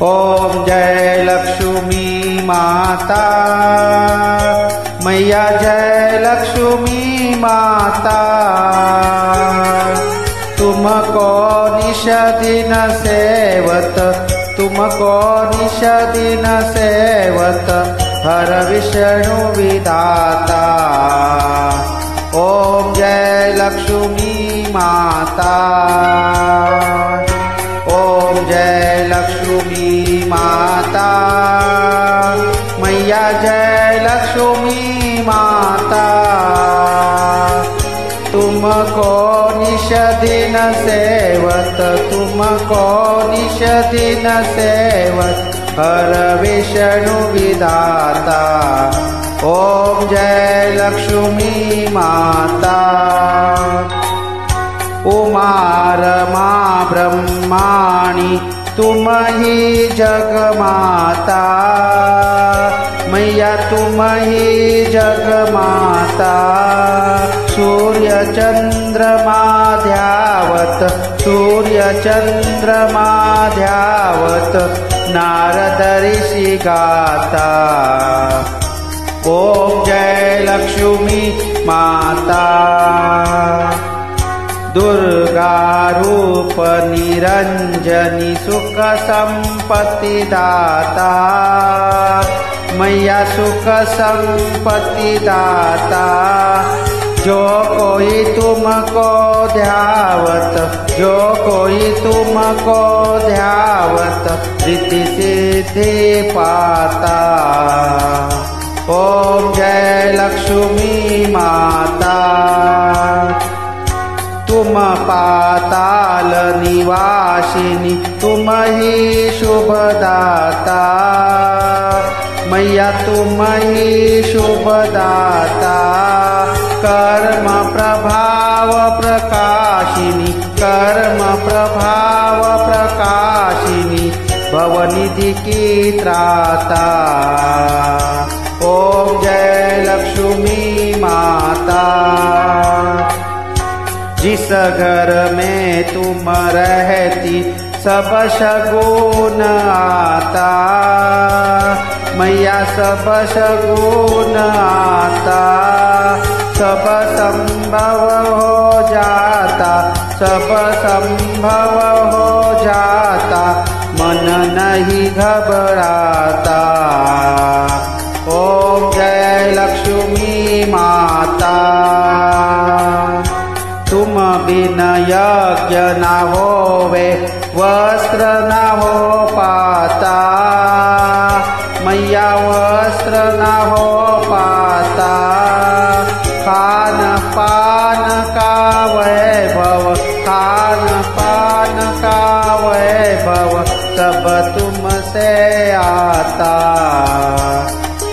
ओम जय लक्ष्मी माता मैया जय लक्ष्मी माता। तुमको निश दिन सेवत तुमको निश दिन सेवत हर विष्णु विधाता। ओम जय लक्ष्मी माता। ओम जय लक्ष्मी माता मैया जय लक्ष्मी माता। तुमको निश दिन सेवत तुमको निश दिन सेवत हर विष्णु विधाता। ओम जय लक्ष्मी माता। उमा रमा ब्रह्माणि तुम ही जगमाता मैया तुम ही जगमाता। सूर्य चंद्रमा ध्यावत सूर्य चंद्रमा ध्यावत नारद ऋषि गाता। ओम जय लक्ष्मी माता। दुर्गा रूप निरंजनी सुख संपत्ति दाता मैया सुख संपत्ति दाता। जो कोई तुमको ध्यावत जो कोई तुमको ध्यावत रिद्धि सिद्धि पाता। ओम जय लक्ष्मी माता। तुम पाताल निवासिनी तुम ही शुभदाता मैया तुम ही शुभदाता। कर्म प्रभाव प्रकाशिनी कर्म प्रभाव प्रकाशिनी भवनिधि की त्राता। ओम जय लक्ष्मी माता। जिस घर में तुम रहती सब शगुन आता मैया सब शगुन आता। सब संभव हो जाता सब संभव हो जाता मन नहीं घबराता। ओम जय लक्ष्मी माता। तुम बिन यज्ञ न होवे वस्त्र न हो पाता मैया वस्त्र न हो पाता। खान पान का वैभव खान पान का वैभव सब तुमसे आता।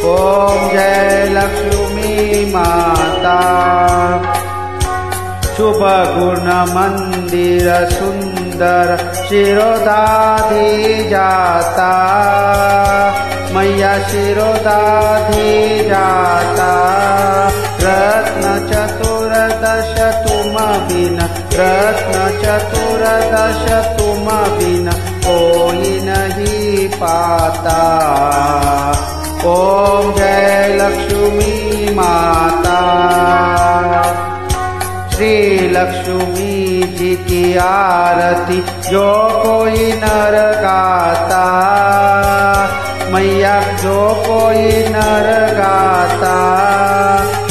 ओम जय लक्ष्मी माता। शुभ गुण मंदिर सुंदर शिरोधाधि जाता मैया शिरोधाधि जाता। रत्न चतुर्दश तुम बिन रत्न चतुर्दश तुम बिन कोई नहीं पाता। ओम जय लक्ष्मी माता। श्री लक्ष्मी जी की आरती जो कोई नर गाता मैया जो कोई नर गाता।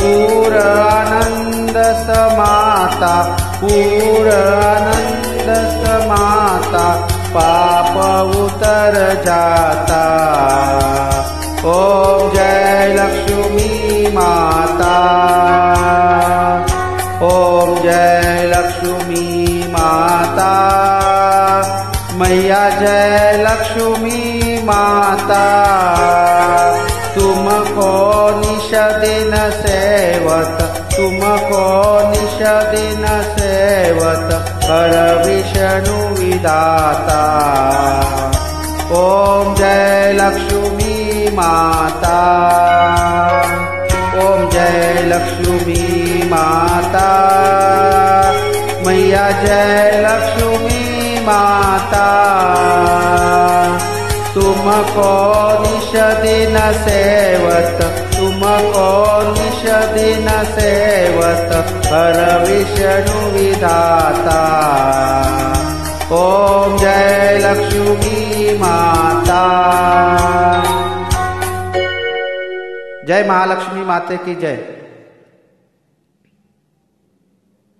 पूर्ण आनंद समाता पूर्ण आनंद समाता पाप उतर जाता। ओम जय लक्ष्मी माता। ओम जय लक्ष्मी माता मैया जय लक्ष्मी माता। तुमको निश दिन सेवत तुमको निश दिन सेवत हर विष्णु विधाता। ओम जय लक्ष्मी माता। ओम जय लक्ष्मी माता मैया जय लक्ष्मी माता। तुमको निश दिन सेवत, तुमको निश दिन सेवत, हर विष्णु विधाता। ओम जय लक्ष्मी माता। जय महालक्ष्मी माता की जय।